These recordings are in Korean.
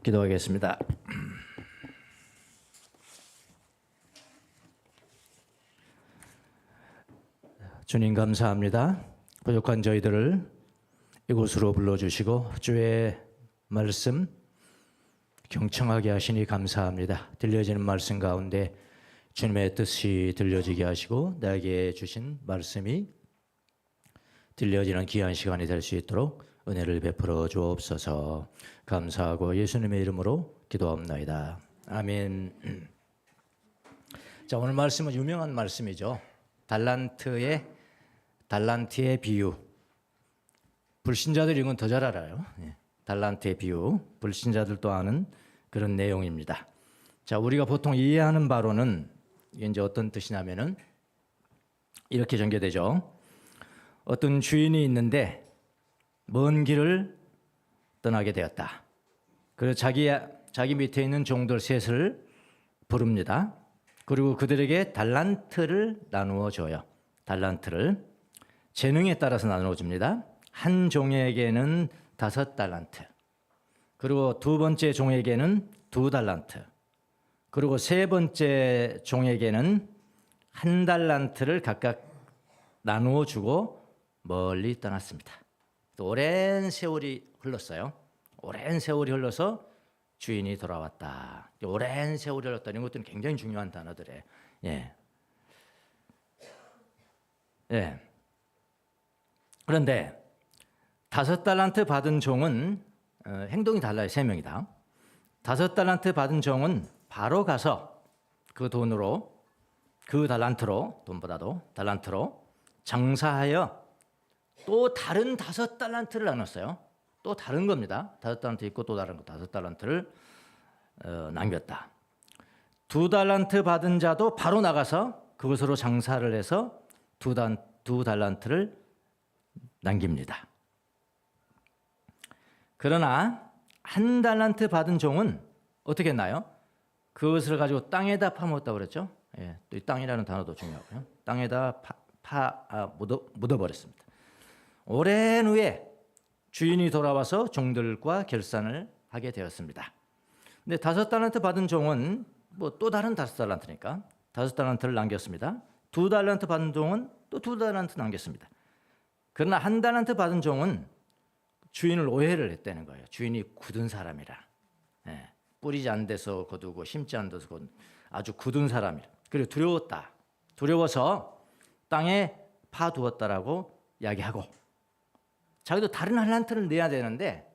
기도하겠습니다. 주님 감사합니다. 부족한 저희들을 이곳으로 불러주시고 주의 말씀 경청하게 하시니 감사합니다. 들려지는 말씀 가운데 주님의 뜻이 들려지게 하시고 나에게 주신 말씀이 들려지는 귀한 시간이 될 수 있도록 은혜를 베풀어 주옵소서. 감사하고 예수님의 이름으로 기도합나이다. 아멘. 자, 오늘 말씀은 유명한 말씀이죠. 달란트의 비유. 불신자들이 이건 더 잘 알아요. 달란트의 비유. 불신자들도 아는 그런 내용입니다. 자, 우리가 보통 이해하는 바로는 이게 이제 어떤 뜻이냐면은 이렇게 전개되죠. 어떤 주인이 있는데 먼 길을 떠나게 되었다. 그래서 자기 밑에 있는 종들 셋을 부릅니다. 그리고 그들에게 달란트를 나누어 줘요. 달란트를 재능에 따라서 나누어 줍니다. 한 종에게는 5달란트, 그리고 두 번째 종에게는 2달란트, 그리고 세 번째 종에게는 1달란트를 각각 나누어 주고 멀리 떠났습니다. 또 오랜 세월이 흘렀어요. 오랜 세월이 흘러서 주인이 돌아왔다. 오랜 세월이 흘렀다. 이런 것들은 굉장히 중요한 단어들이에요. 그런데 5달란트 받은 종은 행동이 달라요. 3명이다. 5달란트 받은 종은 바로 가서 그 돈으로, 그 달란트로, 돈보다도 달란트로 장사하여 또 다른 5달란트를 나눴어요. 또 다른 겁니다. 5달란트 있고 또 다른 거 5달란트를 남겼다. 2달란트 받은 자도 바로 나가서 그것으로 장사를 해서 2달란트를 남깁니다. 그러나 1달란트 받은 종은 어떻게 했나요? 그것을 가지고 땅에다 파묻었다고 그랬죠. 또 이 땅이라는 단어도 중요하고요. 땅에다 묻어버렸습니다. 오랜 후에 주인이 돌아와서 종들과 결산을 하게 되었습니다. 근데 5달란트 받은 종은 또 다른 5달란트니까 5달란트를 남겼습니다. 2달란트 받은 종은 또 2달란트 남겼습니다. 그러나 1달란트 받은 종은 주인을 오해를 했다는 거예요. 주인이 굳은 사람이라. 뿌리지 않은 데서 거두고 심지 않은 데서 거두고 아주 굳은 사람이라. 그리고 두려웠다. 두려워서 땅에 파두었다라고 이야기하고, 자기도 다른 달란트를 내야 되는데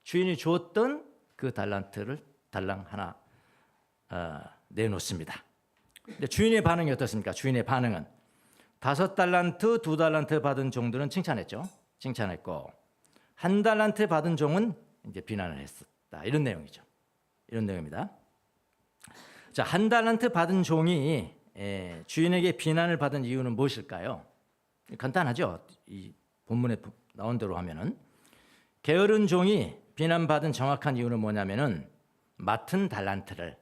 주인이 주었던 그 달란트를 달랑 하나 내놓습니다. 근데 주인의 반응이 어떻습니까? 주인의 반응은 5달란트, 2달란트 받은 종들은 칭찬했죠. 칭찬했고 1달란트 받은 종은 이제 비난을 했었다. 이런 내용이죠. 이런 내용입니다. 자, 1달란트 받은 종이 주인에게 비난을 받은 이유는 무엇일까요? 간단하죠. 이 본문에 나온 대로 하면은 게으른 종이 비난받은 정확한 이유는 뭐냐면은 맡은 달란트를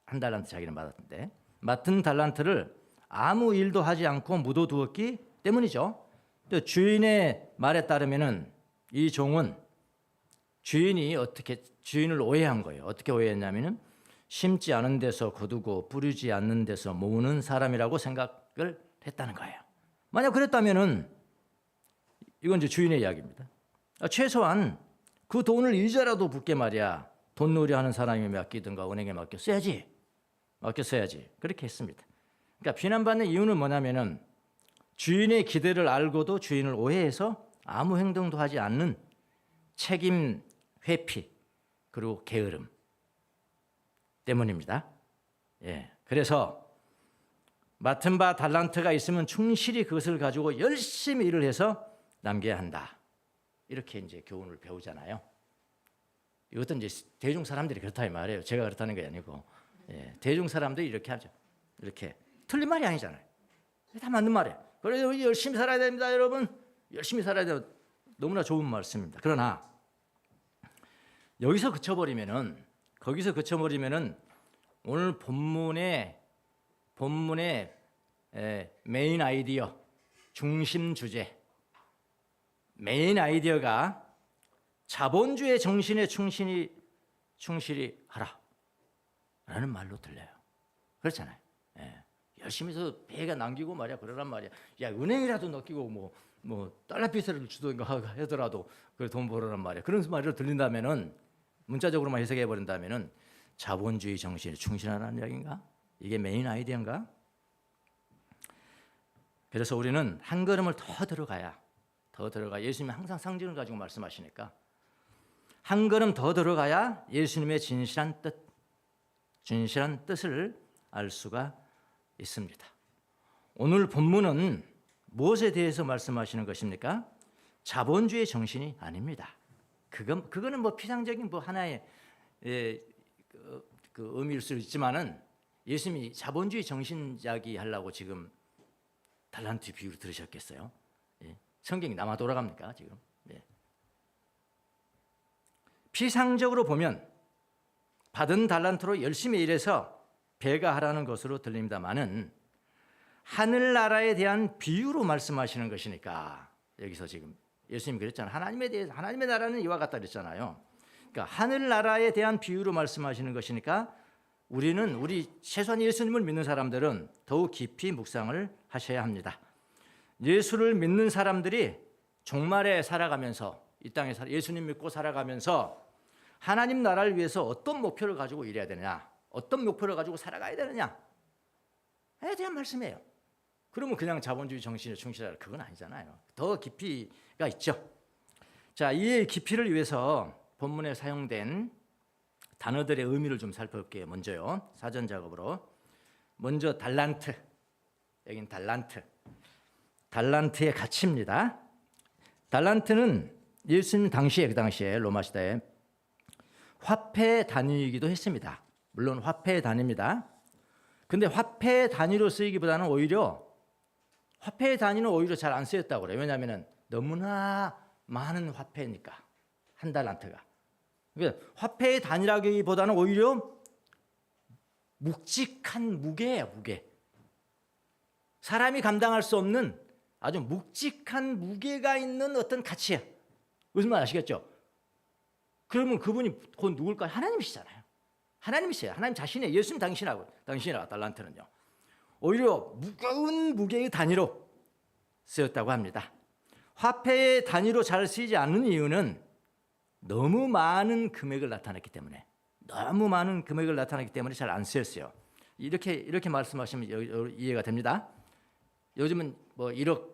1달란트 자기는 받았는데 맡은 달란트를 아무 일도 하지 않고 묻어두었기 때문이죠. 또 주인의 말에 따르면은 이 종은 주인을 오해한 거예요. 어떻게 오해했냐면은 심지 않은 데서 거두고 뿌리지 않는 데서 모으는 사람이라고 생각을 했다는 거예요. 만약 그랬다면은 이건 이제 주인의 이야기입니다. 최소한 그 돈을 이자라도 붙게 말이야. 돈놀이 하는 사람이 맡기든가 은행에 맡겼어야지. 그렇게 했습니다. 그러니까 비난받는 이유는 뭐냐면은 주인의 기대를 알고도 주인을 오해해서 아무 행동도 하지 않는 책임 회피 그리고 게으름 때문입니다. 그래서 맡은 바 달란트가 있으면 충실히 그것을 가지고 열심히 일을 해서 남겨야 한다. 이렇게 이제 교훈을 배우잖아요. 이것도 이제 대중 사람들이 그렇다 이 말이에요. 제가 그렇다는 게 아니고 대중 사람들이 이렇게 하죠. 이렇게 틀린 말이 아니잖아요. 다 맞는 말이에요. 그래서 열심히 살아야 됩니다, 여러분. 열심히 살아야 돼요. 너무나 좋은 말씀입니다. 그러나 거기서 그쳐버리면은 오늘 본문의 메인 아이디어, 중심 주제, 메인 아이디어가 자본주의 정신에 충실히 하라 라는 말로 들려요. 그렇잖아요. 예. 열심히 해서 배가 남기고 말이야 그러란 말이야. 야 은행이라도 넣기고 뭐 달러 비서를 주던가 하더라도 그 돈 벌으란 말이야. 그런 말로 들린다면은 문자적으로만 해석해 버린다면은 자본주의 정신에 충실하라는 이야기인가? 이게 메인 아이디어인가? 그래서 우리는 한 걸음을 더 들어가야 예수님이 항상 상징을 가지고 말씀하시니까 한 걸음 더 들어가야 예수님의 진실한 뜻을 알 수가 있습니다. 오늘 본문은 무엇에 대해서 말씀하시는 것입니까? 자본주의 정신이 아닙니다. 그거는 뭐 피상적인 뭐 하나의 그 의미일 수 있지만은 예수님이 자본주의 정신 이야기하려고 지금 달란트 비유를 들으셨겠어요? 예. 성경이 남아 돌아갑니까 지금? 예. 피상적으로 보면 받은 달란트로 열심히 일해서 배가하라는 것으로 들립니다만은 하늘나라에 대한 비유로 말씀하시는 것이니까 여기서 지금 예수님이 그랬잖아요. 하나님의 나라는 이와 같다 그랬잖아요. 그러니까 하늘나라에 대한 비유로 말씀하시는 것이니까 우리 최소한 예수님을 믿는 사람들은 더욱 깊이 묵상을 하셔야 합니다. 예수를 믿는 사람들이 종말에 살아가면서 이 땅에 예수님 믿고 살아가면서 하나님 나라를 위해서 어떤 목표를 가지고 일해야 되느냐, 어떤 목표를 가지고 살아가야 되느냐에 대한 말씀이에요. 그러면 그냥 자본주의 정신에 충실하라 그건 아니잖아요. 더 깊이가 있죠. 자, 이 깊이를 위해서 본문에 사용된 단어들의 의미를 좀 살펴볼게요. 먼저요. 사전 작업으로. 먼저 달란트. 여긴 달란트. 달란트의 가치입니다. 달란트는 예수님 그 당시에 로마 시대에 화폐 단위이기도 했습니다. 물론 화폐 단위입니다. 근데 화폐 단위로 쓰이기보다는 오히려 화폐 단위는 오히려 잘 안 쓰였다고 그래요. 왜냐하면 너무나 많은 화폐니까 한 달란트가. 그러니까 화폐의 단위라기보다는 오히려 묵직한 무게예요. 무게. 사람이 감당할 수 없는 아주 묵직한 무게가 있는 어떤 가치예요. 무슨 말 아시겠죠? 그러면 그분이 곧 누굴까요? 하나님이시잖아요. 하나님이세요. 하나님 자신의 예수님 당신이라 달란트는요. 오히려 무거운 무게의 단위로 쓰였다고 합니다. 화폐의 단위로 잘 쓰이지 않는 이유는 너무 많은 금액을 나타냈기 때문에 잘 안 쓰였어요. 이렇게 말씀하시면 이해가 됩니다. 요즘은 뭐 1억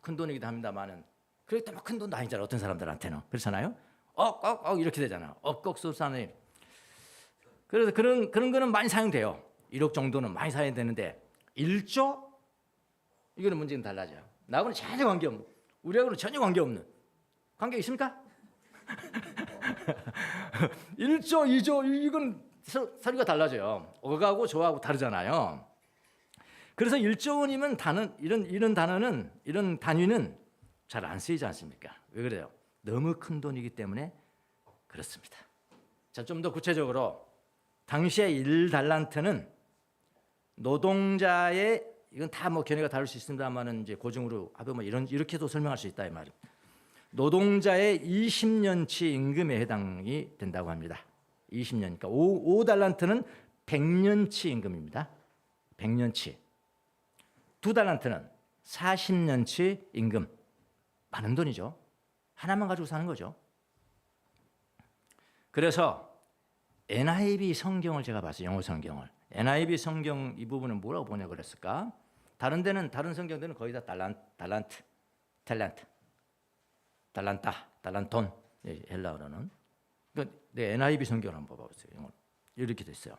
큰 돈이기도 합니다만은 그렇게 막 큰 돈도 아니잖아요. 어떤 사람들한테는 그렇잖아요. 억억억 이렇게 되잖아요. 억억 쏘사는. 그래서 그런 거는 많이 사용돼요. 1억 정도는 많이 사용되는데 1조 이거는 문제는 달라져요. 나하고는 전혀 관계없는, 우리하고는 전혀 관계없는. 관계 있습니까? 1조, 2조 이건 서류가 달라져요. 억하고 조하고 다르잖아요. 그래서 1조 원이면 이런 단위는 잘 안 쓰이지 않습니까? 왜 그래요? 너무 큰 돈이기 때문에 그렇습니다. 자, 좀 더 구체적으로 당시의 1달란트는 노동자의 이건 다 뭐 견해가 다를 수 있습니다만은 이제 고증으로 하면 뭐 이렇게도 설명할 수 있다 이 말이에요. 노동자의 20년치 임금에 해당이 된다고 합니다. 20년이니까 5달란트는 100년치 임금입니다. 100년치. 2달란트는 40년치 임금. 많은 돈이죠. 하나만 가지고 사는 거죠. 그래서 NIV 성경을 제가 봤어요. 영어 성경을. NIV 성경 이 부분은 뭐라고 번역을 했을까? 다른 성경들은 거의 다 달란트, 달란타, 달란톤, 헬라어로는. 그러니까 NIV 성경을 한번 봐보세요. 영어. 이렇게 됐어요.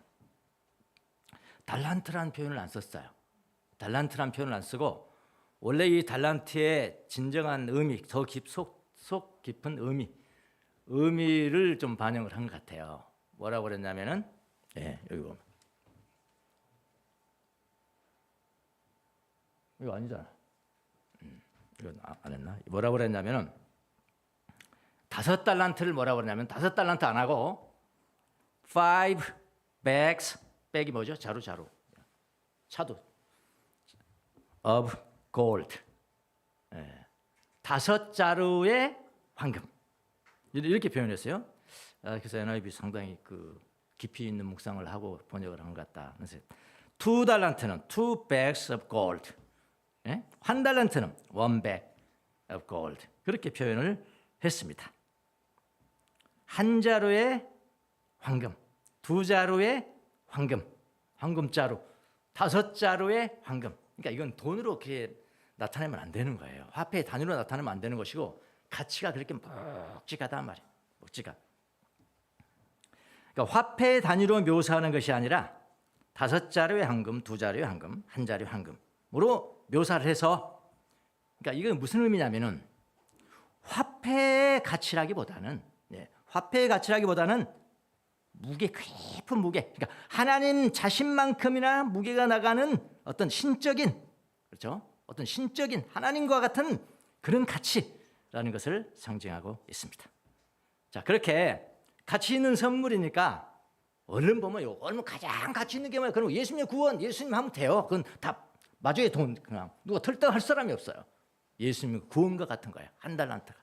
달란트라는 표현을 안 썼어요. 달란트라는 표현을 안 쓰고 원래 이 달란트의 진정한 의미, 더 속 깊은 의미를 좀 반영을 한 것 같아요. 뭐라고 그랬냐면은 여기 보면 이거 아니잖아. 이건 안 했나? 뭐라고 그랬냐면은 5달란트를 뭐라고 그랬냐면 5달란트 안 하고 5 bags, 백이 뭐죠? 자루. 차도 of gold. 5자루의 황금. 이렇게 표현했어요. 그래서 NIV 상당히 그 깊이 있는 묵상을 하고 번역을 한 것 같다. 그래서 2달란트는 2 bags of gold, 예? 1달란트는 1 bag of gold, 그렇게 표현을 했습니다. 한 자루의 황금, 두 자루의 황금, 황금자루, 5자루의 황금. 그러니까 이건 돈으로 그렇게 나타내면 안 되는 거예요. 화폐의 단위로 나타내면 안 되는 것이고 가치가 그렇게 묵직하단 말이에요. 묵직한. 그러니까 화폐의 단위로 묘사하는 것이 아니라 5자루의 황금, 2자루의 황금, 1자루의 황금으로 묘사를 해서, 그러니까 이건 무슨 의미냐면은 화폐의 가치라기보다는 무게, 깊은 무게, 그러니까 하나님 자신만큼이나 무게가 나가는 어떤 신적인, 그렇죠? 어떤 신적인 하나님과 같은 그런 가치라는 것을 상징하고 있습니다. 자, 그렇게 가치 있는 선물이니까 얼른 보면 얼른 가장 가치 있는 게 뭐야? 그럼 예수님의 구원, 예수님 하면 돼요. 그건 다 마저의 돈, 그냥 누가 털떡할 사람이 없어요. 예수님의 구원과 같은 거예요. 1달란트가.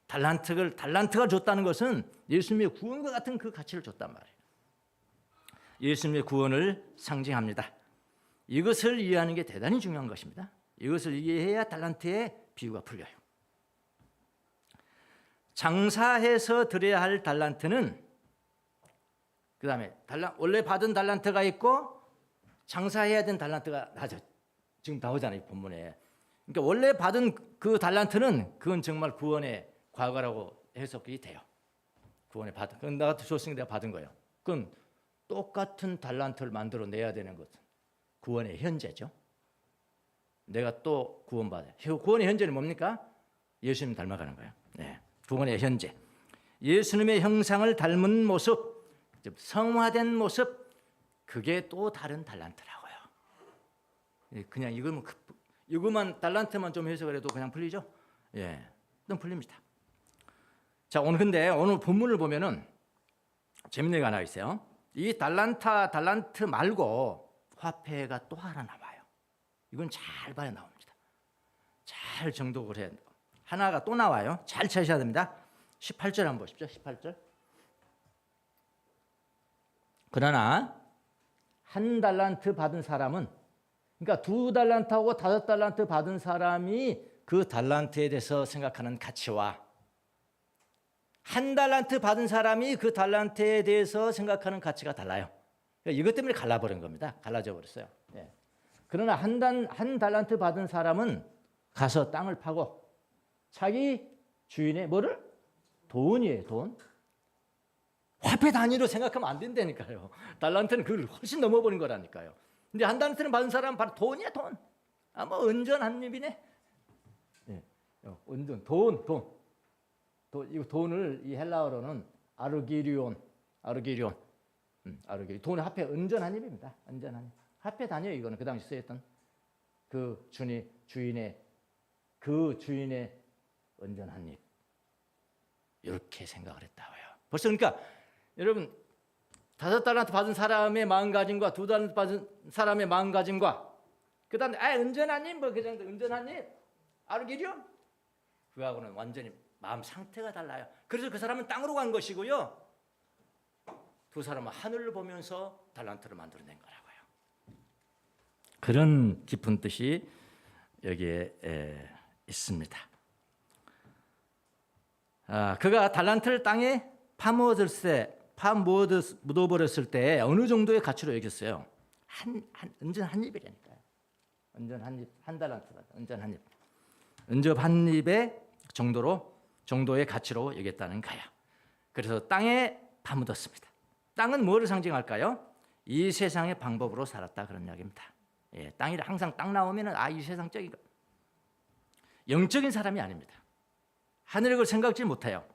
달란트가 줬다는 것은 예수님의 구원과 같은 그 가치를 줬단 말이에요. 예수님의 구원을 상징합니다. 이것을 이해하는 게 대단히 중요한 것입니다. 이것을 이해해야 달란트의 비유가 풀려요. 장사해서 드려야 할 달란트는, 그 다음에 원래 받은 달란트가 있고 장사해야 되는 달란트가 지금 나오잖아요, 본문에. 그러니까 원래 받은 그 달란트는 그건 정말 구원의 과거라고 해석이 돼요. 구원의 받은. 그건 내가 줬으니까 내가 받은 거예요. 그건 똑같은 달란트를 만들어 내야 되는 것은 구원의 현재죠. 내가 또 구원받아요. 구원의 현재는 뭡니까? 예수님 닮아가는 거예요. 네. 구원의 현재. 예수님의 형상을 닮은 모습, 성화된 모습, 그게 또 다른 달란트라고요. 그냥 이거만 달란트만 좀 해석을 해도 그냥 풀리죠? 예, 좀 풀립니다. 자, 오늘 본문을 보면은 재밌는 게 하나 있어요. 이 달란트 말고 화폐가 또 하나 나와요. 이건 잘 봐야 나옵니다. 잘 정독을 해야 돼요. 하나가 또 나와요. 잘 찾으셔야 됩니다. 18절 한번 보십시오. 18절. 그러나 1달란트 받은 사람은, 그러니까 2달란트하고 5달란트 받은 사람이 그 달란트에 대해서 생각하는 가치와 1달란트 받은 사람이 그 달란트에 대해서 생각하는 가치가 달라요. 그러니까 이것 때문에 갈라버린 겁니다. 갈라져 버렸어요. 예. 그러나 한 달란트 받은 사람은 가서 땅을 파고 자기 주인의 뭐를? 돈이에요, 돈. 화폐 단위로 생각하면 안 된다니까요. 달란트는 그걸 훨씬 넘어버린 거라니까요. 근데 1달란트는 받은 사람은 바로 돈이야, 돈. 뭐 은전 한 입이네. 예. 은전, 돈. 이 돈을 이 헬라어로는 아르기리온. 돈의 화폐 은전 한 입입니다. 은전 한 입. 화폐 단위예요, 이거는. 그 당시 쓰였던 그 주인의 은전 한 입. 이렇게 생각을 했다고요. 벌써 그러니까 여러분 5달란트 받은 사람의 마음가짐과 2달란트 받은 사람의 마음가짐과 그다음에 은전 한 입, 뭐 그 정도 은전 한 입, 아르기리온, 그하고는 완전히 마음 상태가 달라요. 그래서 그 사람은 땅으로 간 것이고요. 두 사람은 하늘을 보면서 달란트를 만들어낸 거라고요. 그런 깊은 뜻이 여기에 있습니다. 그가 달란트를 땅에 묻어버렸을 때 어느 정도의 가치로 여겼어요? 은전 한 입이라니까요. 은전 한 입, 1달란트가 은전 한 입. 은접 한 입의 정도의 가치로 여겼다는 거야. 그래서 땅에 파묻었습니다. 땅은 뭐를 상징할까요? 이 세상의 방법으로 살았다, 그런 이야기입니다. 예, 땅이 항상 땅 나오면은 이 세상적인 거. 영적인 사람이 아닙니다. 하늘의 걸 생각지 못해요.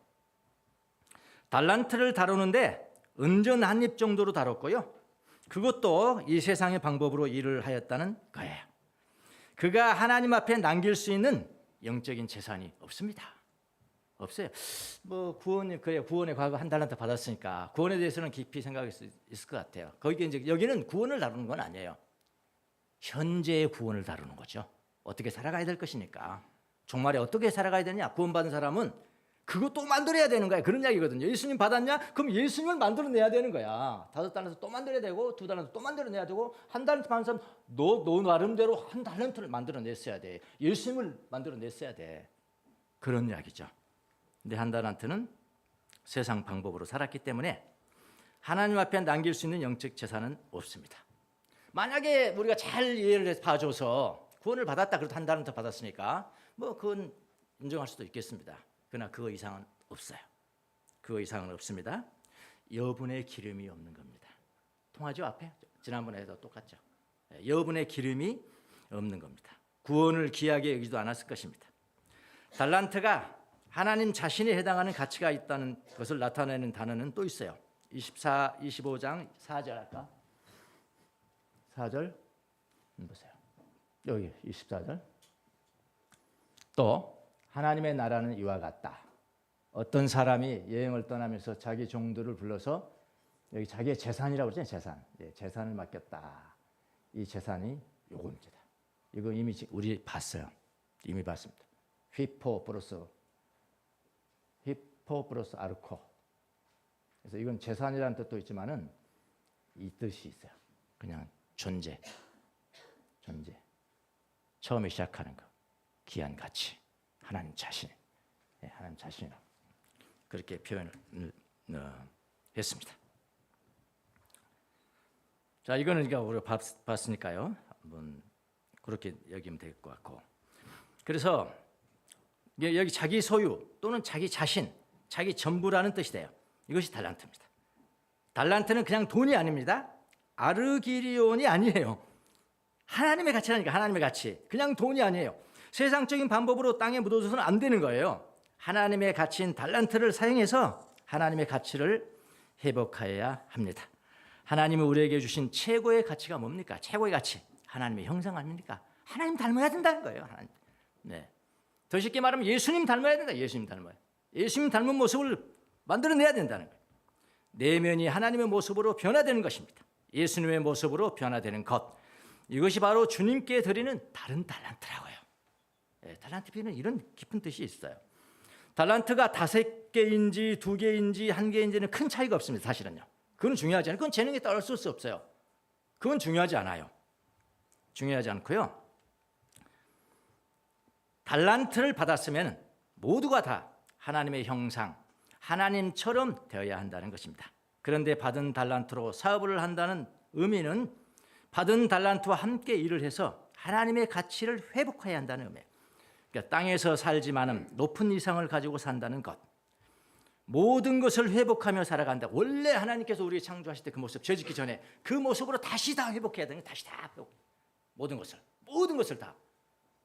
달란트를 다루는데 은전 한 입 정도로 다뤘고요. 그것도 이 세상의 방법으로 일을 하였다는 거예요. 그가 하나님 앞에 남길 수 있는 영적인 재산이 없습니다. 없어요. 뭐 구원의 과거 1달란트 받았으니까 구원에 대해서는 깊이 생각할 수 있을 것 같아요. 여기는 구원을 다루는 건 아니에요. 현재의 구원을 다루는 거죠. 어떻게 살아가야 될 것이니까. 종말에 어떻게 살아가야 되냐? 구원받은 사람은 그거 또 만들어야 되는 거야. 그런 이야기거든요. 예수님 받았냐? 그럼 예수님을 만들어내야 되는 거야. 5달란트 또 만들어야 되고 2달란트 또 만들어내야 되고 한 달란트 받은 사람 너 나름대로 한 달란트를 만들어냈어야 돼. 예수님을 만들어냈어야 돼. 그런 이야기죠. 근데 한 달란트는 세상 방법으로 살았기 때문에 하나님 앞에 남길 수 있는 영적 재산은 없습니다. 만약에 우리가 잘 이해를 해서 봐줘서 구원을 받았다. 그래도 한 달란트 받았으니까 뭐 그건 인정할 수도 있겠습니다. 그러나 그 이상은 없어요. 그 이상은 없습니다. 여분의 기름이 없는 겁니다. 통하죠? 앞에? 지난번에도 똑같죠. 여분의 기름이 없는 겁니다. 구원을 귀하게 여기지도 않았을 것입니다. 달란트가 하나님 자신에 해당하는 가치가 있다는 것을 나타내는 단어는 또 있어요. 25장 4절 할까? 4절 보세요. 여기 24절. 또 하나님의 나라는 이와 같다. 어떤 사람이 여행을 떠나면서 자기 종들을 불러서 여기 자기의 재산이라고 그러잖아요. 재산. 재산을 맡겼다. 이 재산이 요겁니다. 이거 이미 우리 봤어요. 이미 봤습니다. 휘포 플러스 아르코. 그래서 이건 재산이라는 뜻도 있지만은 이 뜻이 있어요. 그냥 존재. 처음에 시작하는 거. 귀한 가치. 하나님 자신. 하나님 자신. 그렇게 표현을 했습니다. 자, 이거는 우리가 봤으니까요. 한번 그렇게 여기면 될 것 같고. 그래서 여기 자기 소유 또는 자기 자신, 자기 전부라는 뜻이 돼요. 이것이 달란트입니다. 달란트는 그냥 돈이 아닙니다. 아르기리온이 아니에요. 하나님의 가치라니까. 하나님의 가치. 그냥 돈이 아니에요. 세상적인 방법으로 땅에 묻어줘서는 안 되는 거예요. 하나님의 가치인 달란트를 사용해서 하나님의 가치를 회복하여야 합니다. 하나님이 우리에게 주신 최고의 가치가 뭡니까? 최고의 가치. 하나님의 형상 아닙니까? 하나님 닮아야 된다는 거예요. 하나님. 네. 더 쉽게 말하면 예수님 닮아야 된다. 예수님 닮아야. 예수님 닮은 모습을 만들어내야 된다는 거예요. 내면이 하나님의 모습으로 변화되는 것입니다. 예수님의 모습으로 변화되는 것. 이것이 바로 주님께 드리는 다른 달란트라고요. 달란트 비는 이런 깊은 뜻이 있어요. 달란트가 5개인지 2개인지 1개인지는 큰 차이가 없습니다. 사실은요. 그건 중요하지 않아요. 그건 재능에 따라 쓸 수 없어요. 그건 중요하지 않아요. 중요하지 않고요. 달란트를 받았으면 모두가 다 하나님의 형상, 하나님처럼 되어야 한다는 것입니다. 그런데 받은 달란트로 사업을 한다는 의미는 받은 달란트와 함께 일을 해서 하나님의 가치를 회복해야 한다는 의미예요. 그러니까 땅에서 살지만은 높은 이상을 가지고 산다는 것. 모든 것을 회복하며 살아간다. 원래 하나님께서 우리 창조하실 때 그 모습, 죄 짓기 전에 그 모습으로 다시 다 회복해야 되는 거예요. 다시 다 회복. 모든 것을 다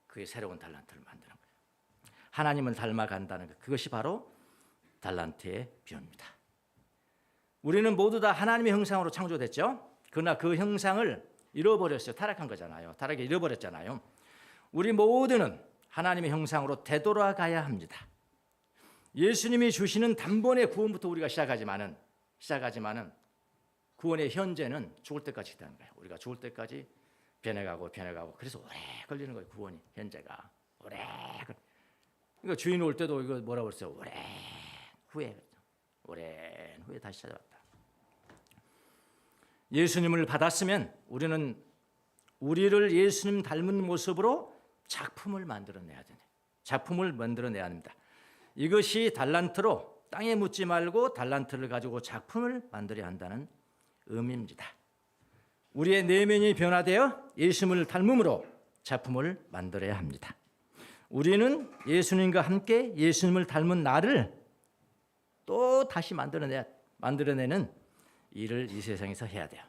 그의 새로운 달란트를 만드는 거예요. 하나님을 닮아간다는 것. 그것이 바로 달란트의 비유입니다. 우리는 모두 다 하나님의 형상으로 창조됐죠. 그러나 그 형상을 잃어버렸어요. 타락한 거잖아요. 타락에 잃어버렸잖아요. 우리 모두는 하나님의 형상으로 되돌아가야 합니다. 예수님이 주시는 단번에 구원부터 우리가 시작하지만은 구원의 현재는 죽을 때까지 있다는 거예요. 우리가 죽을 때까지 변해가고 그래서 오래 걸리는 거예요. 구원이 현재가 오래. 그러니까 주인 올 때도 이거 뭐라고 그랬어요? 오랜 후에 다시 찾아왔다. 예수님을 받았으면 우리를 예수님 닮은 모습으로 작품을 만들어내야 되네. 작품을 만들어내야 합니다. 이것이 달란트로 땅에 묻지 말고 달란트를 가지고 작품을 만들어야 한다는 의미입니다. 우리의 내면이 변화되어 예수님을 닮음으로 작품을 만들어야 합니다. 우리는 예수님과 함께 예수님을 닮은 나를 또 다시 만들어내는 일을 이 세상에서 해야 돼요.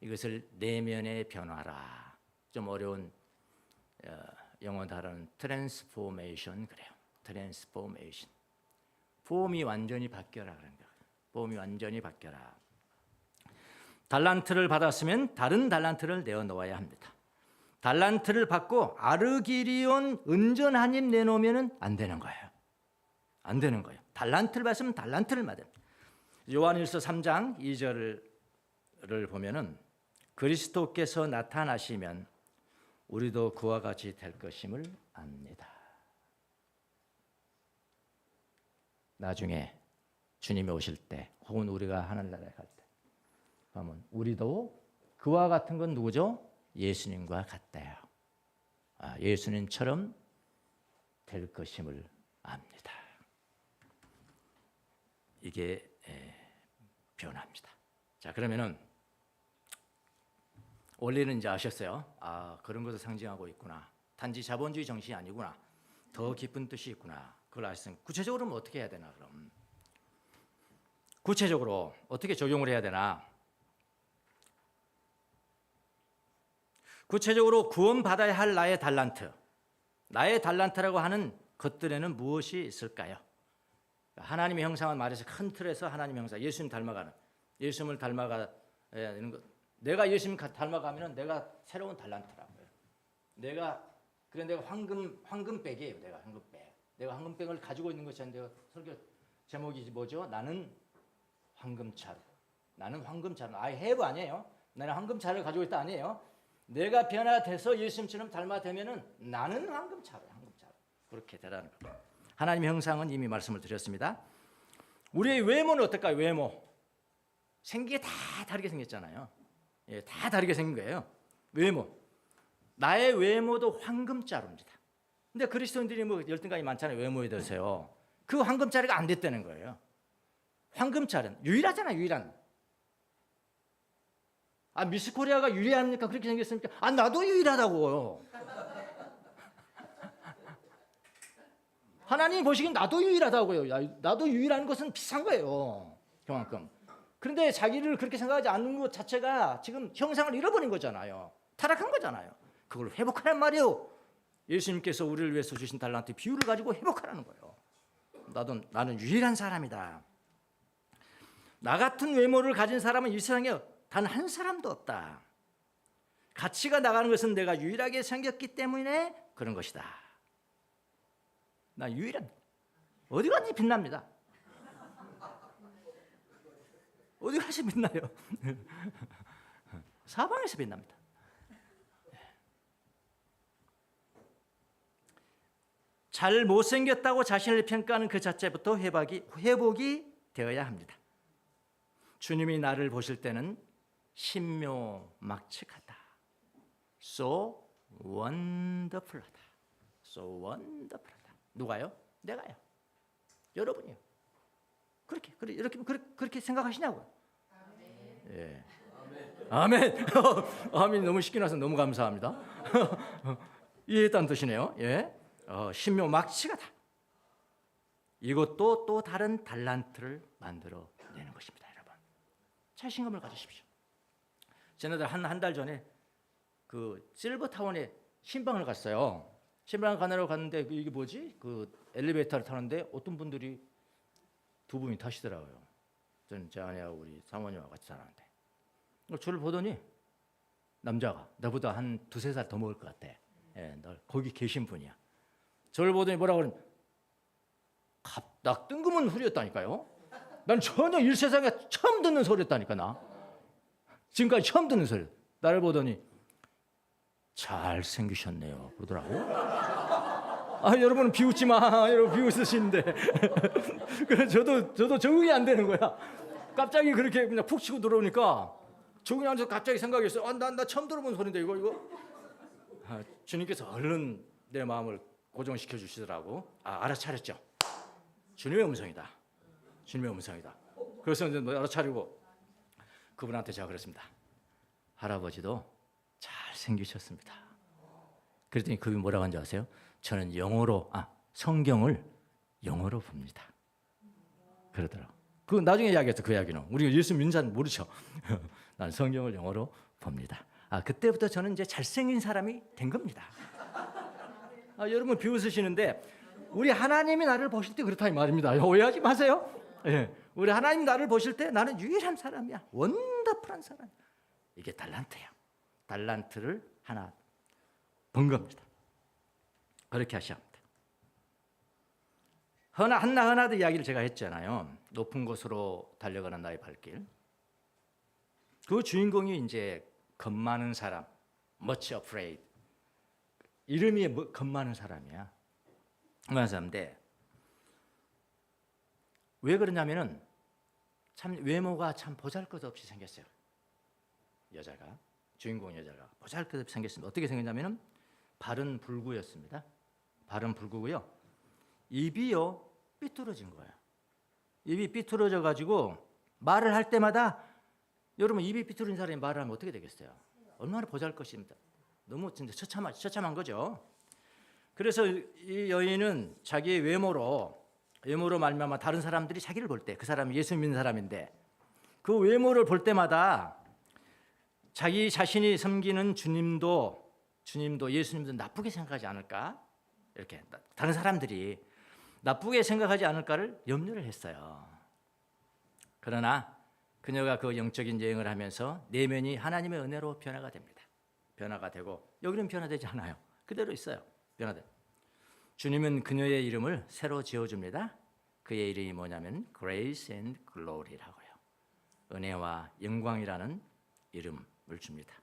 이것을 내면의 변화라. 좀 어려운 영어 단어는 트랜스포메이션 그래요. 트랜스포메이션. 폼이 완전히 바뀌어라 그런 거예요. 폼이 완전히 바뀌어라. 달란트를 받았으면 다른 달란트를 내어놓아야 합니다. 달란트를 받고 아르기리온 은전 한 입 내놓으면 안 되는 거예요. 안 되는 거예요. 달란트를 받으면 달란트를 받아야 됩니다. 요한일서 3장 2절을 보면은 그리스도께서 나타나시면 우리도 그와 같이 될 것임을 압니다. 나중에 주님이 오실 때 혹은 우리가 하늘나라에 갈 때 그러면 우리도 그와 같은 건 누구죠? 예수님과 같다요. 예수님처럼 될 것임을 압니다. 이게 변화입니다. 자, 그러면은 원리는 이제 아셨어요? 그런 것을 상징하고 있구나. 단지 자본주의 정신이 아니구나. 더 깊은 뜻이 있구나. 그걸 아셨으면 구체적으로는 어떻게 해야 되나 그럼? 구체적으로 어떻게 적용을 해야 되나? 구체적으로 구원받아야 할 나의 달란트. 나의 달란트라고 하는 것들에는 무엇이 있을까요? 하나님의 형상은 말해서 큰 틀에서 하나님의 형상, 예수님 닮아가는, 예수님을 닮아가야 되는 것. 내가 예수님 닮아가면 내가 새로운 달란트라고요. 내가 황금백이에요. 내가 황금백. 내가 황금백을 가지고 있는 것이 아닌데 설교 제목이 뭐죠? 나는 황금차로. 나는 황금차로. I have 아니에요. 나는 황금차를 가지고 있다 아니에요. 내가 변화돼서 예수님처럼 닮아되면은 나는 황금차로. 그렇게 되라는 거예요. 하나님의 형상은 이미 말씀을 드렸습니다. 우리의 외모는 어떨까요? 외모. 생기게 다 다르게 생겼잖아요. 다 다르게 생긴 거예요. 외모. 나의 외모도 황금자루입니다. 근데 그리스도인들이 뭐 열등감이 많잖아요. 외모에 대해서요. 그 황금자루가 안 됐다는 거예요. 황금자루는 유일하잖아요. 유일한. 미스 코리아가 유일합니까? 그렇게 생겼습니까? 나도 유일하다고요. 하나님이 보시기엔 나도 유일하다고요. 나도 유일한 것은 비싼 거예요. 그만큼. 그런데 자기를 그렇게 생각하지 않는 것 자체가 지금 형상을 잃어버린 거잖아요. 타락한 거잖아요. 그걸 회복하란 말이에요. 예수님께서 우리를 위해서 주신 달란트 비유를 가지고 회복하라는 거예요. 나는 유일한 사람이다. 나 같은 외모를 가진 사람은 이 세상에 단 한 사람도 없다. 가치가 나가는 것은 내가 유일하게 생겼기 때문에 그런 것이다. 나 유일한. 어디 가든지 빛납니다. 어디 가서 빛나요? 사방에서 빛납니다. 잘 못생겼다고 자신을 평가하는 그 자체부터 회복이 되어야 합니다. 주님이 나를 보실 때는 신묘막측하다. So wonderful하다. So wonderful하다. 누가요? 내가요. 여러분이요. 그렇게 생각하시냐고요? 예. 아멘. 아멘. 너무 쉽게 나서 너무 감사합니다. 이해했다는 뜻이네요. 예. 신묘막측하다. 이것도 또 다른 달란트를 만들어내는 것입니다, 여러분. 자신감을 가지십시오. 지난달 한 달 전에 그 실버타운에 신방을 갔어요. 신방을 가느라고 갔는데 이게 뭐지? 그 엘리베이터를 타는데 어떤 분들이 두 분이 타시더라고요. 저는 제 아내하고 우리 사모님하고 같이 살았는데 저를 보더니 남자가 나보다 한 두세 살 더 먹을 것 같아. 예, 거기 계신 분이야. 저를 보더니 뭐라고 그러냐? 갑작 뜬금없는 소리였다니까요. 난 전혀 이 세상에 처음 듣는 소리였다니까. 나 지금까지 처음 듣는 소리. 나를 보더니 잘생기셨네요 그러더라고. 여러분은 비웃지 마. 여러분 비웃으시는데 그래서 저도 적응이 안 되는 거야. 갑자기 그렇게 그냥 푹 치고 들어오니까 적응이 안 돼서 갑자기 생각했어요. 나 처음 들어본 소리인데 이거. 주님께서 얼른 내 마음을 고정시켜 주시더라고. 알아차렸죠. 주님의 음성이다. 주님의 음성이다. 그래서 이제 알아차리고 그분한테 제가 그랬습니다. 할아버지도 잘생기셨습니다. 그랬더니 그분이 뭐라고 하는지 아세요? 저는 성경을 영어로 봅니다. 그러더라고. 그 나중에 이야기했어. 그 이야기는 우리가 예수 믿는 자는 모르죠. 난 성경을 영어로 봅니다. 그때부터 저는 이제 잘생긴 사람이 된 겁니다. 여러분 비웃으시는데 우리 하나님이 나를 보실 때 그렇다 이 말입니다. 오해하지 마세요. 예, 우리 하나님 나를 보실 때 나는 유일한 사람이야. 원더풀한 사람. 이게 달란트야. 달란트를 하나 번 겁니다. 그렇게 하셔야 합니다. 한나하나드 이야기를 제가 했잖아요. 높은 곳으로 달려가는 나의 발길. 그 주인공이 이제 겁 많은 사람, much afraid. 이름이 겁 많은 사람이야. 겁 많은 사람인데 왜 그러냐면은 참 외모가 참 보잘것없이 생겼어요. 여자가, 주인공 여자가 보잘것없이 생겼습니다. 어떻게 생겼냐면은 발은 불구였습니다. 발은 불구고요. 입이요 삐뚤어진 거예요. 입이 삐뚤어져 가지고 말을 할 때마다, 여러분 입이 삐뚤어진 사람이 말을 하면 어떻게 되겠어요? 얼마나 보잘것입니다. 너무 진짜 처참한 거죠. 그래서 이 여인은 자기의 외모로 말미암아 다른 사람들이 자기를 볼 때, 그 사람이 예수 믿는 사람인데 그 외모를 볼 때마다 자기 자신이 섬기는 주님도 예수님도 나쁘게 생각하지 않을까, 이렇게 다른 사람들이 나쁘게 생각하지 않을까를 염려를 했어요. 그러나 그녀가 그 영적인 여행을 하면서 내면이 하나님의 은혜로 변화가 됩니다. 변화가 되고, 여기는 변화되지 않아요. 그대로 있어요. 변화돼. 주님은 그녀의 이름을 새로 지어줍니다. 그의 이름이 뭐냐면 Grace and Glory라고요. 은혜와 영광이라는 이름을 줍니다.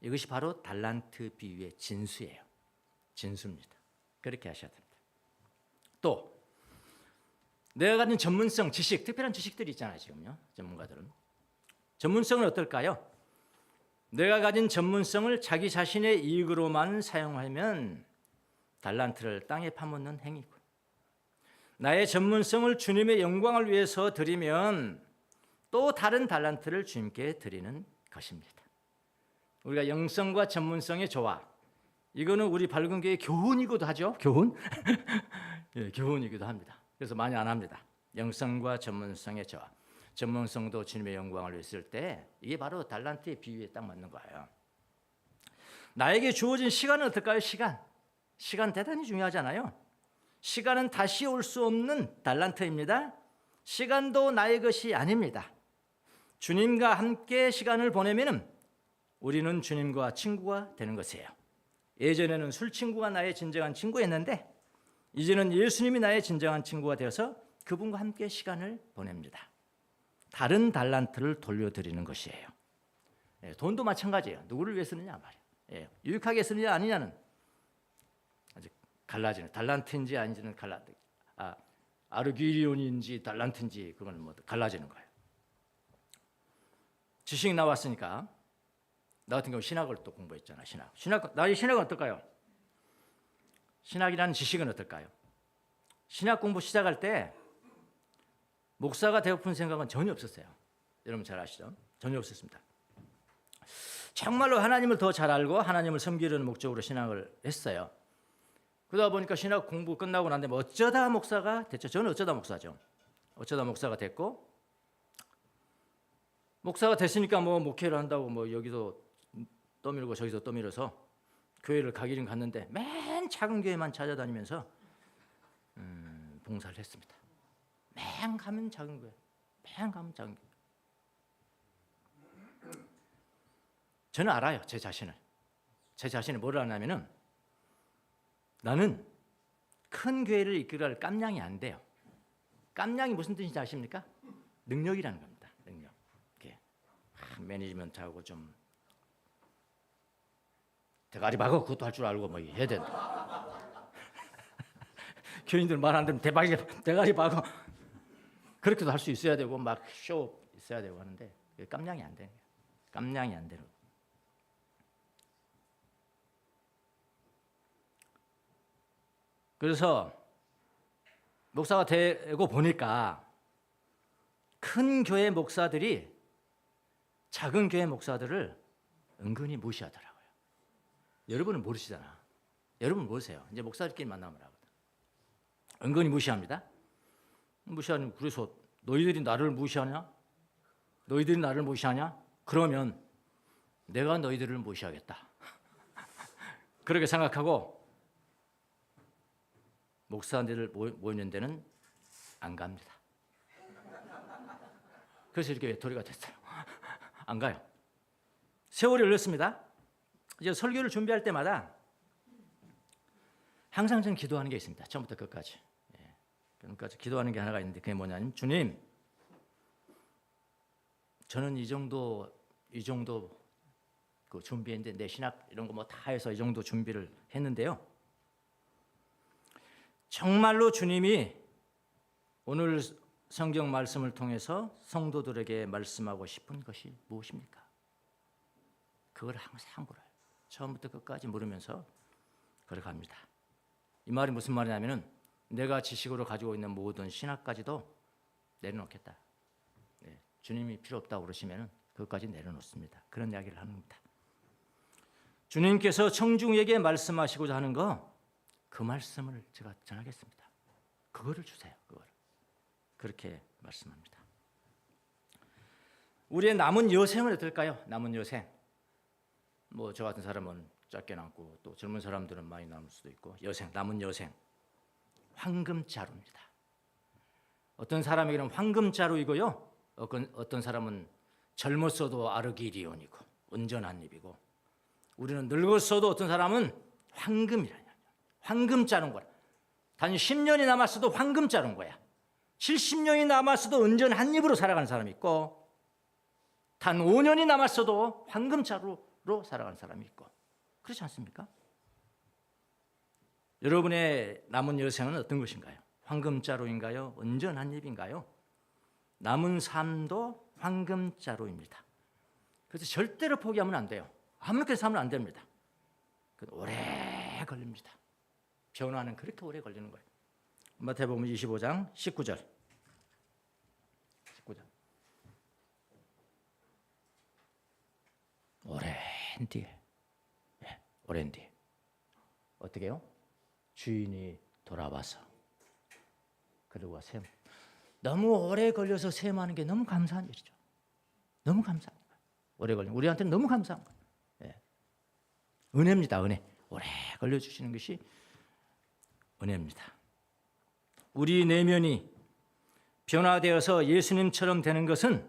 이것이 바로 달란트 비유의 진수예요. 진수입니다. 그렇게 하셔야 됩니다. 또 내가 가진 전문성, 지식, 특별한 지식들이 있잖아요. 지금요, 전문가들은. 전문성은 어떨까요? 내가 가진 전문성을 자기 자신의 이익으로만 사용하면 달란트를 땅에 파묻는 행위고, 나의 전문성을 주님의 영광을 위해서 드리면 또 다른 달란트를 주님께 드리는 것입니다. 우리가 영성과 전문성의 조화, 이거는 우리 밝은 교회의 교훈이기도 하죠. 교훈? 예, 교훈이기도 합니다. 그래서 많이 안 합니다. 영성과 전문성의 조화. 전문성도 주님의 영광을 위했을 때 이게 바로 달란트의 비유에 딱 맞는 거예요. 나에게 주어진 시간은 어떨까요? 시간 대단히 중요하잖아요. 시간은 다시 올 수 없는 달란트입니다. 시간도 나의 것이 아닙니다. 주님과 함께 시간을 보내면 우리는 주님과 친구가 되는 것이에요. 예전에는 술 친구가 나의 진정한 친구였는데 이제는 예수님이 나의 진정한 친구가 되어서 그분과 함께 시간을 보냅니다. 다른 달란트를 돌려드리는 것이에요. 예, 돈도 마찬가지예요. 누구를 위해 쓰느냐 말이에요. 예, 유익하게 쓰느냐 아니냐는 아직 갈라지는, 달란트인지 아닌지는 아르기리온인지 달란트인지 그건 뭐 갈라지는 거예요. 지식 나왔으니까, 나 같은 경우 신학을 또 공부했잖아. 나의 신학은 어떨까요? 신학이라는 지식은 어떨까요? 신학 공부 시작할 때 목사가 되고픈 생각은 전혀 없었어요. 여러분 잘 아시죠? 전혀 없었습니다. 정말로 하나님을 더 잘 알고 하나님을 섬기려는 목적으로 신학을 했어요. 그러다 보니까 신학 공부 끝나고 난데 뭐 어쩌다 목사가 됐죠. 저는 어쩌다 목사죠. 어쩌다 목사가 됐고, 목사가 됐으니까 뭐 목회를 한다고 뭐 여기도 떠밀고 저기서 떠밀어서 교회를 가기는 갔는데 맨 작은 교회만 찾아다니면서 봉사를 했습니다. 맨 가면 작은 교회, 맨 가면 작은 교회. 저는 알아요, 제 자신을 뭐를 아냐면은 나는 큰 교회를 이끌어갈 깜냥이 안 돼요. 깜냥이 무슨 뜻인지 아십니까? 능력이라는 겁니다. 능력. 매니지먼트하고 좀 대가리 박어 그것도 할 줄 알고 뭐 해야 된다. 교인들 말 안 들으면 대가리 박어 그렇게도 할 수 있어야 되고 막 쇼 있어야 되고 하는데 깜냥이 안 되는 거예요. 깜냥이 안 되는 거예요. 그래서 목사가 되고 보니까 큰 교회 목사들이 작은 교회 목사들을 은근히 무시하더라고요. 여러분은 모르시잖아. 여러분 모르세요. 이제 목사들끼리 만나면 하거든. 은근히 무시합니다. 무시하는, 그래서 너희들이 나를 무시하냐? 그러면 내가 너희들을 무시하겠다. 그렇게 생각하고 목사들을 모이는 데는 안 갑니다. 그래서 이렇게 외톨이가 됐어요. 안 가요. 세월이 흘렀습니다. 이제 설교를 준비할 때마다 항상 저는 기도하는 게 있습니다. 처음부터 끝까지. 끝까지 기도하는 게 하나가 있는데 그게 뭐냐면, 주님, 저는 이 정도 그 준비했는데 내 신학 이런 거 뭐 다 해서 이 정도 준비를 했는데요. 정말로 주님이 오늘 성경 말씀을 통해서 성도들에게 말씀하고 싶은 것이 무엇입니까? 그걸 항상 물어요. 처음부터 끝까지 물으면서 걸어갑니다. 이 말이 무슨 말이냐면은 내가 지식으로 가지고 있는 모든 신학까지도 내려놓겠다. 네, 주님이 필요 없다고 그러시면은 그것까지 내려놓습니다. 그런 이야기를 합니다. 주님께서 청중에게 말씀하시고자 하는 거, 그 말씀을 제가 전하겠습니다. 그거를 주세요. 그거를. 그렇게 말씀합니다. 우리의 남은 여생은 어떨까요? 남은 여생. 뭐 저 같은 사람은 짧게 남고 또 젊은 사람들은 많이 남을 수도 있고 여생, 남은 여생. 황금자루입니다. 어떤 사람에게는 황금자루이고요. 어떤 사람은 젊었어도 아르기리온이고 온전한 입이고 우리는 늙었어도 어떤 사람은 황금이라냐. 황금자루인 거야. 단 10년이 남았어도 황금자루인 거야. 70년이 남았어도 온전한 입으로 살아가는 사람이 있고 단 5년이 남았어도 황금자루로 살아가는 사람이 있고 그렇지 않습니까? 여러분의 남은 여생은 어떤 것인가요? 황금자루인가요? 온전한 입인가요? 남은 삶도 황금자루입니다. 그래서 절대로 포기하면 안 돼요. 아무렇게나 살면 안 됩니다. 오래 걸립니다. 변화는 그렇게 오래 걸리는 거예요. 마태복음 25장 19절. 오랜 뒤에 어떻게 해요? 주인이 돌아와서 그들과 셈. 너무 오래 걸려서 셈하는 게 너무 감사한 일이죠. 너무 감사한 거예요. 오래 걸리면 우리한테는 너무 감사한 거예요. 예. 은혜입니다. 은혜. 오래 걸려주시는 것이 은혜입니다. 우리 내면이 변화되어서 예수님처럼 되는 것은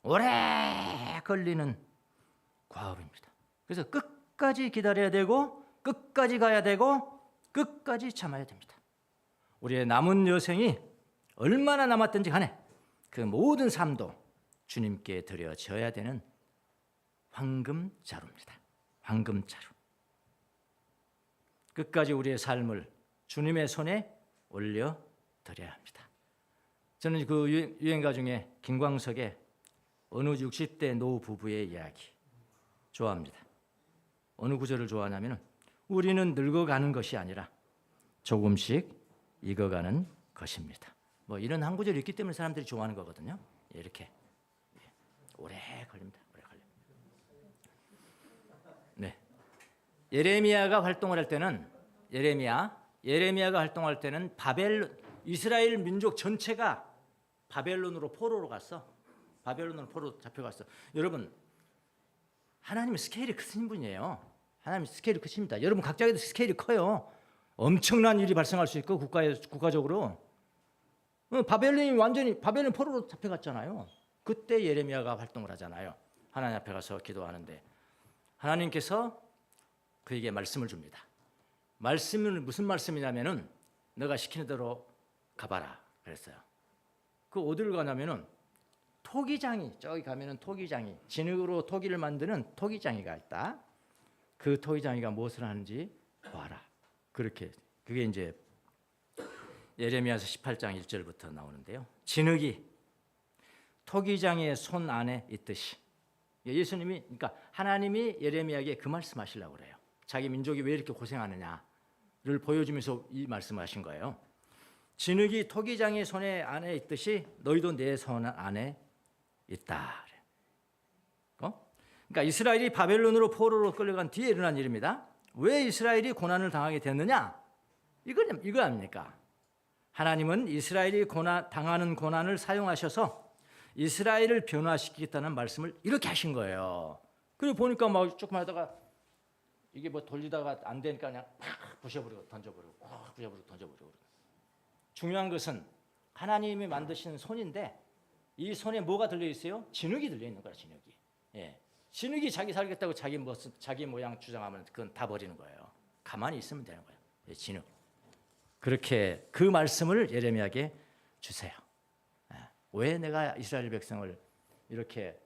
오래 걸리는 과업입니다. 그래서 끝까지 기다려야 되고 끝까지 가야 되고 끝까지 참아야 됩니다. 우리의 남은 여생이 얼마나 남았든지 간에 그 모든 삶도 주님께 드려져야 되는 황금자루입니다. 황금자루. 끝까지 우리의 삶을 주님의 손에 올려드려야 합니다. 저는 그 유행가 중에 김광석의 어느 60대 노 부부의 이야기 좋아합니다. 어느 구절을 좋아하냐면 우리는 늙어가는 것이 아니라 조금씩 익어가는 것입니다. 뭐 이런 한 구절이 있기 때문에 사람들이 좋아하는 거거든요. 이렇게 오래 걸립니다. 오래 걸려. 네. 예레미야가 활동을 할 때는 예레미야가 활동할 때는 이스라엘 민족 전체가 바벨론으로 포로로 갔어. 바벨론으로 포로 잡혀갔어. 여러분, 하나님의 스케일이 크신 분이에요. 하나님 스케일이 크십니다. 여러분 각자에도 스케일이 커요. 엄청난 일이 발생할 수 있고 국가적으로 바벨론 포로로 잡혀갔잖아요. 그때 예레미야가 활동을 하잖아요. 하나님 앞에 가서 기도하는데 하나님께서 그에게 말씀을 줍니다. 말씀은 무슨 말씀이냐면은 너가 시키는 대로 가봐라 그랬어요. 그 어디를 가냐면은 토기장이 저기 가면은 토기장이 진흙으로 토기를 만드는 토기장이가 있다. 그 토기장이가 무엇을 하는지 봐라. 그렇게 그게 이제 예레미야서 18장 1절부터 나오는데요. 진흙이 토기장의 손 안에 있듯이 예수님이 그러니까 하나님이 예레미야에게 그 말씀하시려고 그래요. 자기 민족이 왜 이렇게 고생하느냐를 보여주면서 이 말씀하신 거예요. 진흙이 토기장의 손 안에 있듯이 너희도 내 손 안에 있다. 그러니까 이스라엘이 바벨론으로 포로로 끌려간 뒤에 일어난 일입니다. 왜 이스라엘이 고난을 당하게 됐느냐? 이거 아닙니까? 하나님은 이스라엘이 당하는 고난을 사용하셔서 이스라엘을 변화시키겠다는 말씀을 이렇게 하신 거예요. 그리고 보니까 막 조금 하다가 이게 뭐 돌리다가 안 되니까 그냥 팍 부셔버리고 던져버리고 부셔버리고 던져버리고. 중요한 것은 하나님이 만드신 손인데 이 손에 뭐가 들려 있어요? 진흙이 들려 있는 거야. 진흙이. 예. 진흙이 자기 살겠다고 자기 모양 주장하면 그건 다 버리는 거예요. 가만히 있으면 되는 거예요. 예, 진흙. 그렇게 그 말씀을 예레미야에게 주세요. 예. 왜 내가 이스라엘 백성을 이렇게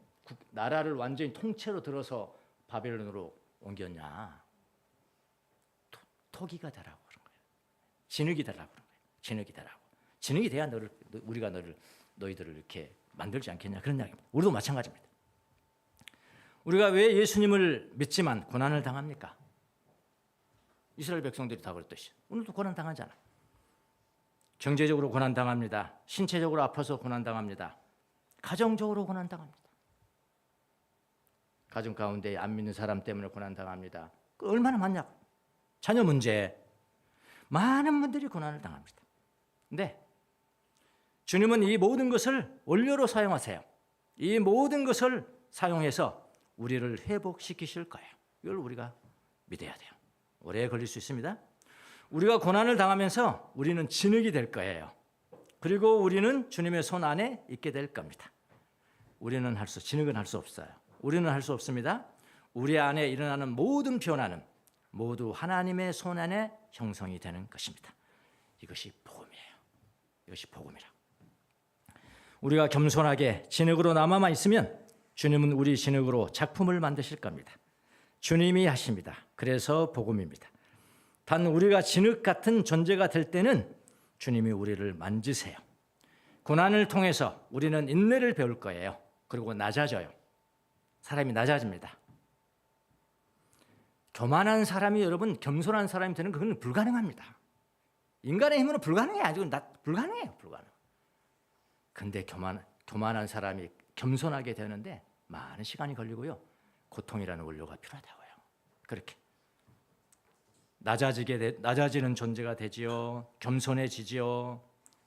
나라를 완전히 통째로 들어서 바벨론으로 옮겼냐? 토기가 되라고 그런 거예요. 진흙이 되라고 그런 거예요. 진흙이 되라고. 진흙이 돼야 우리가 너를 너희들을 이렇게 만들지 않겠냐 그런 이야기입니다. 우리도 마찬가지입니다. 우리가 왜 예수님을 믿지만 고난을 당합니까? 이스라엘 백성들이 다 그랬듯이 오늘도 고난 당하잖아. 경제적으로 고난 당합니다. 신체적으로 아파서 고난 당합니다. 가정적으로 고난 당합니다. 가정 가운데 안 믿는 사람 때문에 고난 당합니다. 얼마나 많냐? 자녀 문제, 많은 분들이 고난을 당합니다. 근데 주님은 이 모든 것을 원료로 사용하세요. 이 모든 것을 사용해서 우리를 회복시키실 거예요. 이걸 우리가 믿어야 돼요. 오래 걸릴 수 있습니다. 우리가 고난을 당하면서 우리는 진흙이 될 거예요. 그리고 우리는 주님의 손 안에 있게 될 겁니다. 진흙은 할 수 없어요. 우리는 할 수 없습니다. 우리 안에 일어나는 모든 변화는 모두 하나님의 손 안에 형성이 되는 것입니다. 이것이 복음이에요. 이것이 복음이라. 우리가 겸손하게 진흙으로 남아만 있으면 주님은 우리 진흙으로 작품을 만드실 겁니다. 주님이 하십니다. 그래서 복음입니다. 단 우리가 진흙 같은 존재가 될 때는 주님이 우리를 만지세요. 고난을 통해서 우리는 인내를 배울 거예요. 그리고 낮아져요. 사람이 낮아집니다. 교만한 사람이 여러분 겸손한 사람이 되는 그건 불가능합니다. 인간의 힘으로 불가능해요. 아주 불가능해요. 불가능. 근데 교만한 사람이 겸손하게 되는데 많은 시간이 걸리고요. 고통이라는 원료가 필요하다고요. 그렇게 낮아지는 존재가 되지요. 겸손해지지요.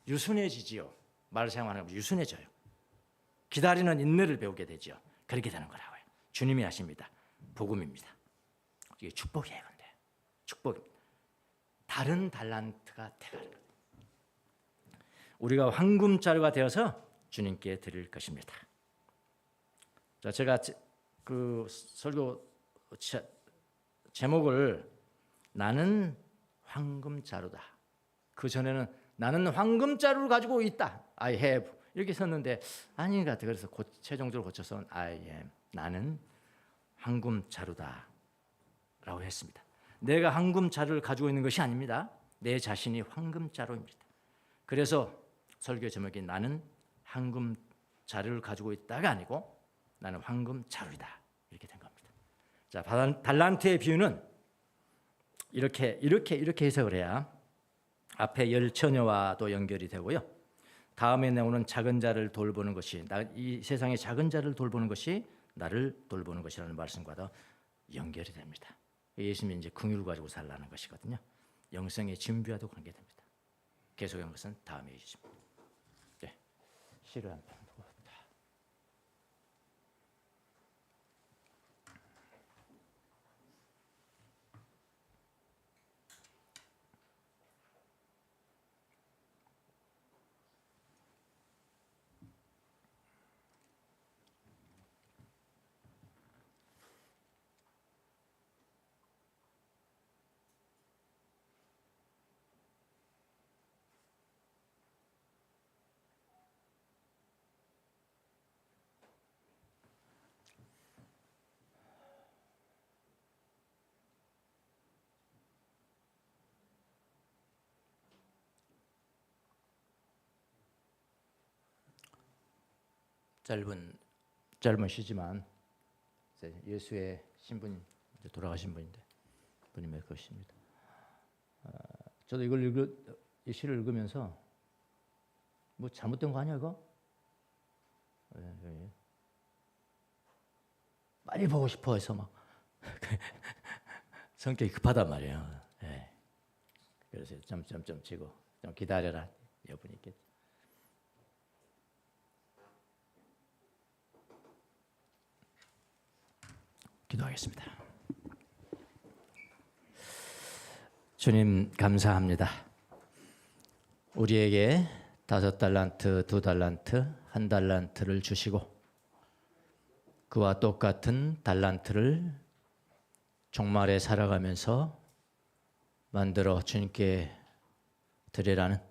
유순해지지요. 말을 사용하는 거 유순해져요. 기다리는 인내를 배우게 되지요. 그렇게 되는 거라고요. 주님이 하십니다. 복음입니다. 이게 축복이에요. 근데 축복입니다. 다른 달란트가 되는 겁니다. 우리가 황금자루가 되어서 주님께 드릴 것입니다. 자, 제가 그 설교 제목을 나는 황금자루다. 그 전에는 나는 황금자루를 가지고 있다. I have 이렇게 썼는데 아닌 것 같아요. 그래서 최종적으로 고쳐서 I am. 나는 황금자루다 라고 했습니다. 내가 황금자루를 가지고 있는 것이 아닙니다. 내 자신이 황금자루입니다. 그래서 설교 제목이 나는 황금자루를 가지고 있다가 아니고 나는 황금자루이다 이렇게 된 겁니다. 자, 달란트의 비유는 이렇게 해석을 해야 앞에 열 처녀와도 연결이 되고요. 다음에 나오는 작은 자를 돌보는 것이 이 세상의 작은 자를 돌보는 것이 나를 돌보는 것이라는 말씀과도 연결이 됩니다. 예수님이 이제 긍휼을 가지고 살라는 것이거든요. 영성의 준비와도 관계됩니다. 계속한 것은 다음에 해주십니다. 네, 시를 한 편. 짧은 시지만 예수의 신분 돌아가신 분인데 분이 것입니다. 저도 이 시를 읽으면서 뭐 잘못된 거 아니야 이거? 빨리 보고 싶어 해서 막 성격이 급하단 말이에요. 네. 그래서 점점점 치고 좀 기다려라 여분이 있겠죠. 기도하겠습니다. 주님 감사합니다. 우리에게 5달란트, 2달란트, 1달란트를 주시고 그와 똑같은 달란트를 종말에 살아가면서 만들어 주님께 드리라는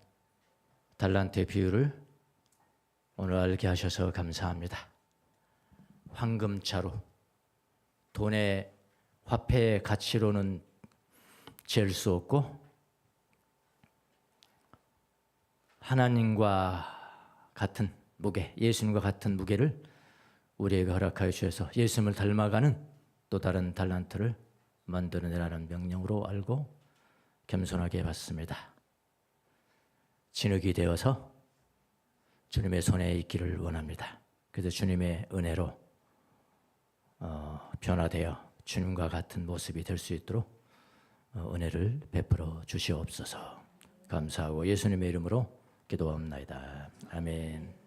달란트의 비유를 오늘 알게 하셔서 감사합니다. 황금자루 돈의 화폐의 가치로는 잴 수 없고 하나님과 같은 무게, 예수님과 같은 무게를 우리에게 허락하여 주셔서 예수님을 닮아가는 또 다른 달란트를 만들어내라는 명령으로 알고 겸손하게 받습니다. 진흙이 되어서 주님의 손에 있기를 원합니다. 그래서 주님의 은혜로 변화되어 주님과 같은 모습이 될 수 있도록 은혜를 베풀어 주시옵소서. 감사하고 예수님의 이름으로 기도합나이다. 아멘.